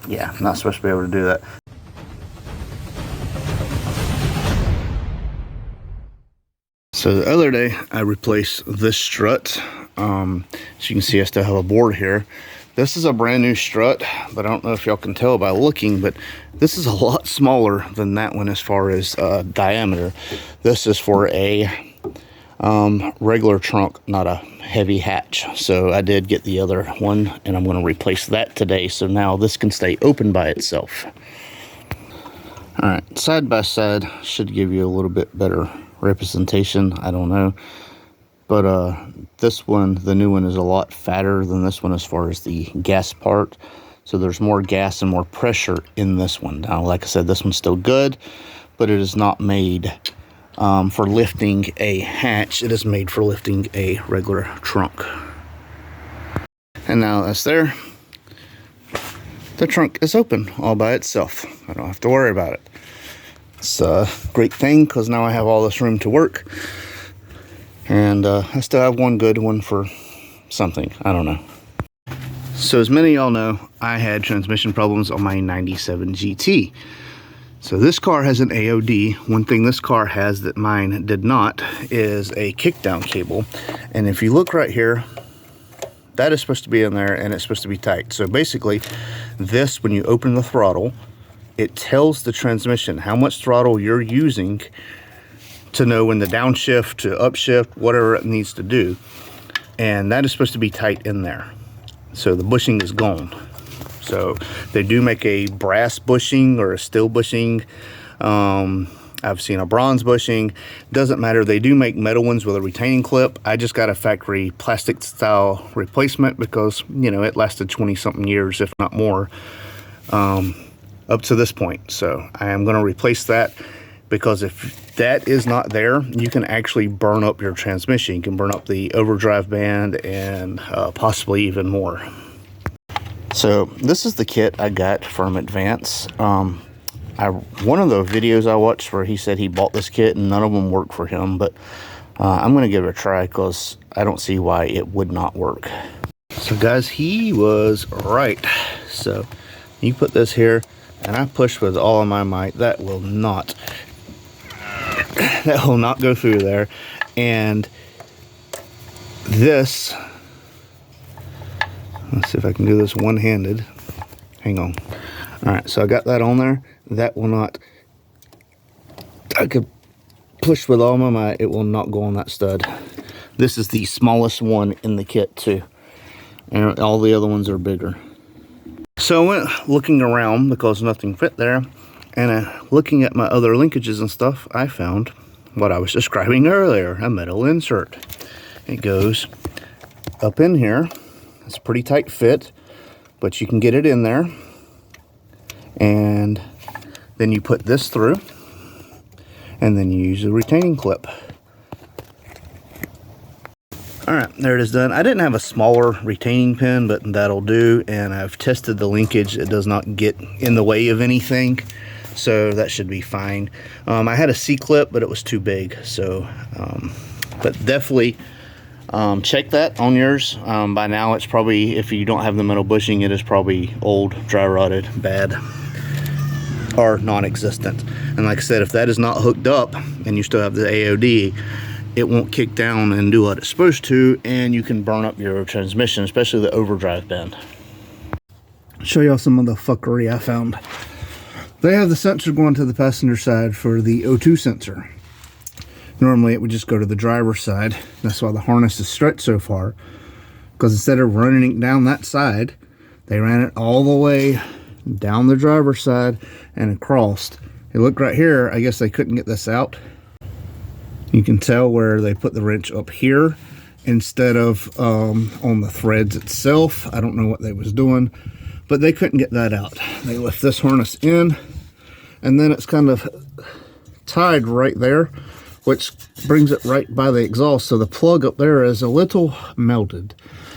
yeah, I'm not supposed to be able to do that. So the other day I replaced this strut. As you can see, I still have a board here. This is a brand new strut, but I don't know if y'all can tell by looking, but this is a lot smaller than that one as far as diameter. This is for a regular trunk, not a heavy hatch. So I did get the other one, and I'm going to replace that today. So now this can stay open by itself. All right, side by side should give you a little bit better representation. I don't know, but this one, the new one, is a lot fatter than this one as far as the gas part. So there's more gas and more pressure in this one. Now, like I said, this one's still good, but it is not made for lifting a hatch. It is made for lifting a regular trunk. And now that's there. The trunk is open all by itself. I don't have to worry about it. It's a great thing because now I have all this room to work. And I still have one good one for something. I don't know. So as many of y'all know, I had transmission problems on my 97 GT. So this car has an AOD. One thing this car has that mine did not is a kickdown cable. And if you look right here, that is supposed to be in there and it's supposed to be tight. So basically this, when you open the throttle, it tells the transmission how much throttle you're using to know when to downshift, to upshift, whatever it needs to do. And that is supposed to be tight in there. So the bushing is gone. So they do make a brass bushing or a steel bushing. I've seen a bronze bushing. Doesn't matter. They do make metal ones with a retaining clip. I just got a factory plastic style replacement because, you know, it lasted 20 something years, if not more, up to this point. So I am going to replace that, because if that is not there, you can actually burn up your transmission. You can burn up the overdrive band and possibly even more. So this is the kit I got from Advance. One of the videos I watched where he said he bought this kit and none of them worked for him, but I'm going to give it a try because I don't see why it would not work. So guys, he was right. So you put this here and I push with all of my might. That will not go through there. And this, let's see if I can do this one-handed. Hang on. All right, so I got that on there. That will not, I could push with all my might, it will not go on that stud. This is the smallest one in the kit too, and all the other ones are bigger. So I went looking around because nothing fit there, and looking at my other linkages and stuff, I found what I was describing earlier, a metal insert. It goes up in here. It's a pretty tight fit, but you can get it in there. And then you put this through, and then you use a retaining clip. All right, there it is done. I didn't have a smaller retaining pin, but that'll do. And I've tested the linkage. It does not get in the way of anything, so that should be fine. I had a C-clip, but it was too big. So, but definitely check that on yours. By now, it's probably, if you don't have the metal bushing, it is probably old, dry rotted, bad, or non-existent. And like I said, if that is not hooked up and you still have the AOD, it won't kick down and do what it's supposed to, and you can burn up your transmission, especially the overdrive band. Show y'all some of the fuckery I found. They have the sensor going to the passenger side for the O2 sensor. Normally it would just go to the driver's side. That's why the harness is stretched so far, because instead of running it down that side, they ran it all the way down the driver's side and across. Hey, look right here, I guess they couldn't get this out. You can tell where they put the wrench up here instead of on the threads itself. I don't know what they was doing, but they couldn't get that out. They lift this harness in, and then it's kind of tied right there, which brings it right by the exhaust. So the plug up there is a little melted.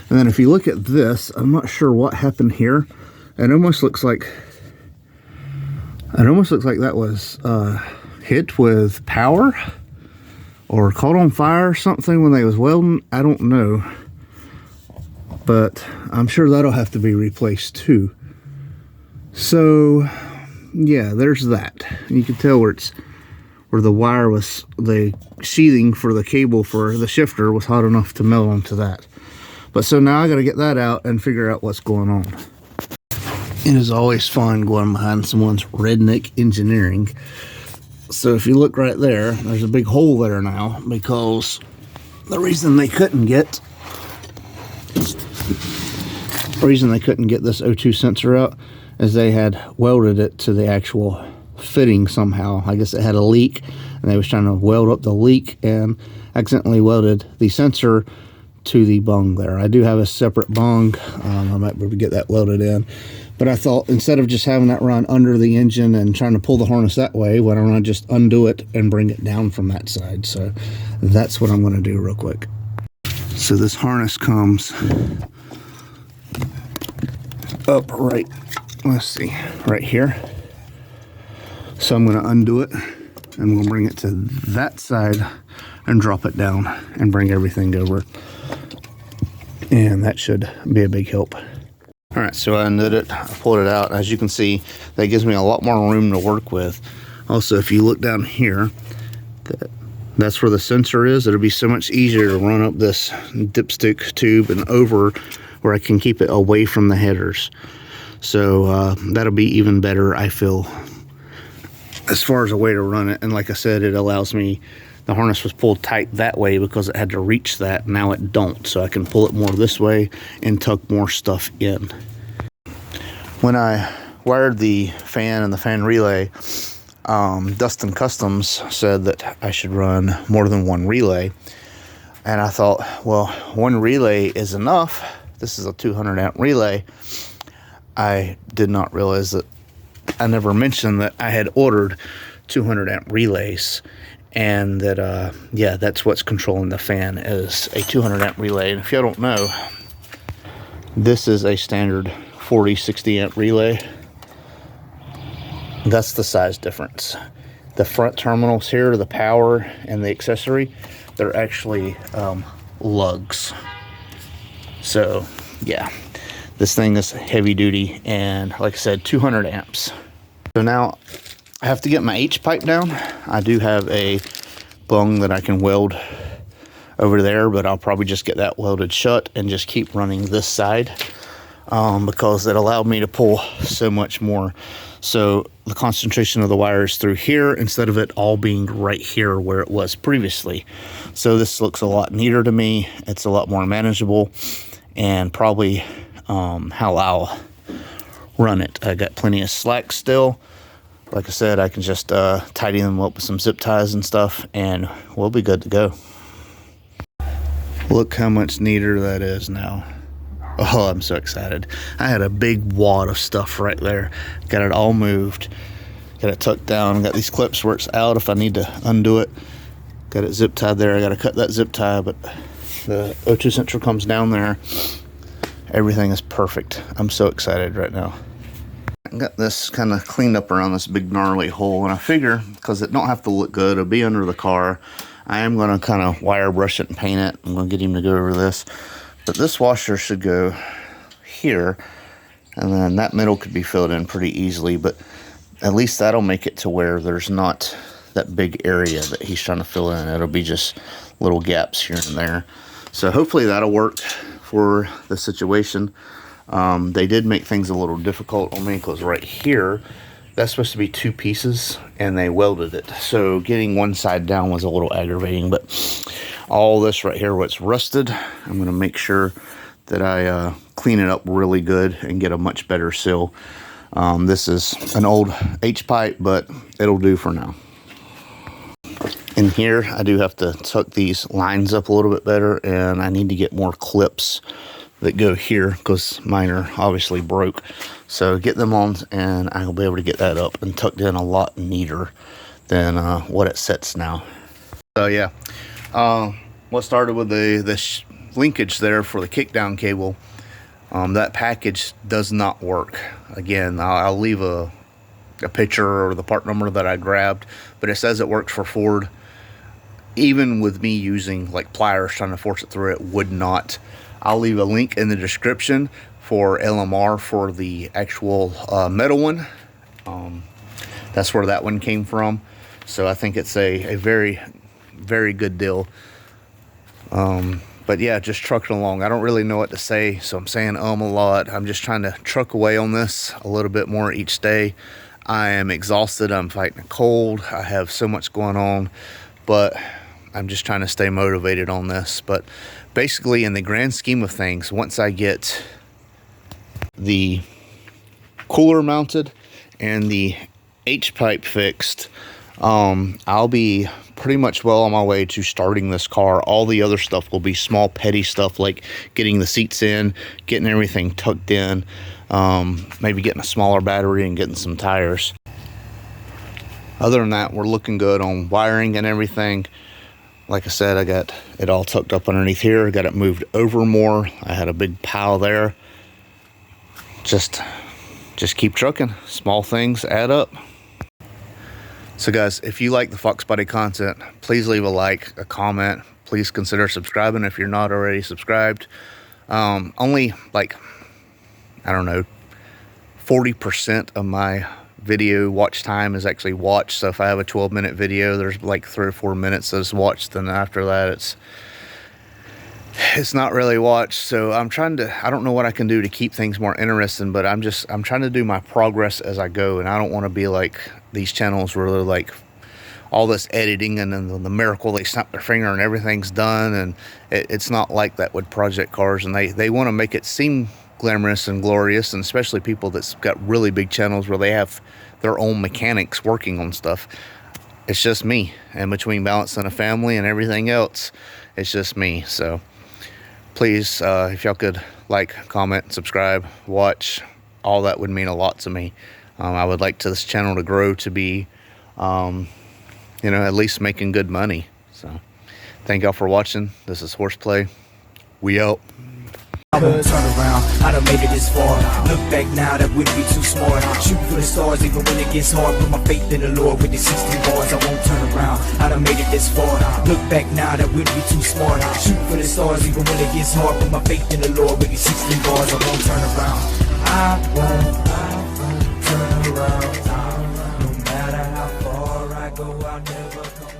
And then if you look at this, I'm not sure what happened here. It almost looks like that was hit with power or caught on fire or something when they was welding. I don't know, but I'm sure that'll have to be replaced too. So yeah, there's that. You can tell where the wire was, the sheathing for the cable for the shifter was hot enough to melt onto that. But so now I got to get that out and figure out what's going on. It is always fun going behind someone's redneck engineering. So if you look right there, there's a big hole there now, because the reason they couldn't get this O2 sensor out is they had welded it to the actual fitting somehow. I guess it had a leak, and they was trying to weld up the leak and accidentally welded the sensor to the bung there. I do have a separate bung. I might be able to get that welded in. But I thought, instead of just having that run under the engine and trying to pull the harness that way, why don't I just undo it and bring it down from that side? So that's what I'm going to do real quick. So this harness comes up right, let's see, right here. So I'm going to undo it, and we'll bring it to that side and drop it down and bring everything over. And that should be a big help. All right, so I undid it, I pulled it out. As you can see, that gives me a lot more room to work with. Also, if you look down here, that's where the sensor is. It'll be so much easier to run up this dipstick tube and over, where I can keep it away from the headers. So that'll be even better, I feel, as far as a way to run it. And like I said, it allows me, the harness was pulled tight that way because it had to reach that. Now it don't, so I can pull it more this way and tuck more stuff in. When I wired the fan and the fan relay, Dustin Customs said that I should run more than one relay. And I thought, well, one relay is enough. This is a 200 amp relay. I did not realize that I never mentioned that I had ordered 200 amp relays, and that yeah, that's what's controlling the fan, is a 200 amp relay. And if you don't know, this is a standard 40-60 amp relay. That's the size difference. The front terminals here, the power and the accessory, they're actually lugs. So yeah, this thing is heavy duty, and like I said, 200 amps. So now I have to get my H pipe down. I do have a bung that I can weld over there, but I'll probably just get that welded shut and just keep running this side, because it allowed me to pull so much more. So the concentration of the wire is through here instead of it all being right here where it was previously. So this looks a lot neater to me. It's a lot more manageable, and probably how I'll run it. I got plenty of slack still. Like I said, I can just tidy them up with some zip ties and stuff, and we'll be good to go. Look how much neater that is now. Oh, I'm so excited. I had a big wad of stuff right there. Got it all moved. Got it tucked down. Got these clips where it's out if I need to undo it. Got it zip tied there. I got to cut that zip tie, but the O2 sensor comes down there. Everything is perfect. I'm so excited right now. I got this kind of cleaned up around this big gnarly hole, and I figure, because it don't have to look good, it'll be under the car, I am going to kind of wire brush it and paint it. I'm going to get him to go over this. But this washer should go here, and then that middle could be filled in pretty easily, but at least that'll make it to where there's not that big area that he's trying to fill in. It'll be just little gaps here and there. So hopefully that'll work for the situation. They did make things a little difficult on me, because right here, that's supposed to be two pieces, and they welded it. So getting one side down was a little aggravating, but all this right here, what's rusted, I'm going to make sure that I clean it up really good and get a much better seal. This is an old H-pipe, but it'll do for now. In here, I do have to tuck these lines up a little bit better, and I need to get more clips that go here, because mine are obviously broke. So get them on, and I'll be able to get that up and tucked in a lot neater than what it sits now. So yeah, what started with the linkage there for the kickdown cable, that package does not work. Again, I'll leave a picture or the part number that I grabbed, but it says it works for Ford. Even with me using like pliers trying to force it through, it would not I'll leave a link in the description for LMR for the actual metal one. That's where that one came from. So I think it's a very, very good deal. But yeah, just trucking along. I don't really know what to say, so I'm saying a lot. I'm just trying to truck away on this a little bit more each day. I am exhausted. I'm fighting a cold. I have so much going on, but I'm just trying to stay motivated on this. But basically, in the grand scheme of things, once I get the cooler mounted and the H-pipe fixed, I'll be pretty much well on my way to starting this car. All the other stuff will be small petty stuff like getting the seats in, getting everything tucked in, maybe getting a smaller battery and getting some tires. Other than that, we're looking good on wiring and everything. Like I said, I got it all tucked up underneath here. I got it moved over more. I had a big pile there. Just keep trucking. Small things add up. So guys, if you like the Foxbody content, please leave a like, a comment. Please consider subscribing if you're not already subscribed. Only like, I don't know, 40% of my video watch time is actually watched. So if I have a 12-minute video, there's like 3 or 4 minutes that's watched. Then after that, it's not really watched. So I'm trying to, I don't know what I can do to keep things more interesting, but I'm trying to do my progress as I go. And I don't want to be like these channels where they're like all this editing and then the miracle they snap their finger and everything's done. And it's not like that with project cars. And they want to make it seem glamorous and glorious, and especially people that's got really big channels where they have their own mechanics working on stuff. It's just me, and between balancing a family and everything else, it's just me. So please, if y'all could like, comment, subscribe, watch, all that would mean a lot to me. I would like this channel to grow to be, you know, at least making good money. So thank y'all for watching. This is Horseplay. We out. Turn around, I done made it this far. Look back now, that wouldn't be too smart. Shoot for the stars even when it gets hard. Put my faith in the Lord with the 16 bars, I won't turn around. I done made it this far. Look back now, that wouldn't be too smart. Shoot for the stars even when it gets hard. Put my faith in the Lord with the 16 bars, I won't turn around. I won't turn around. No matter how far I go, I'll never come.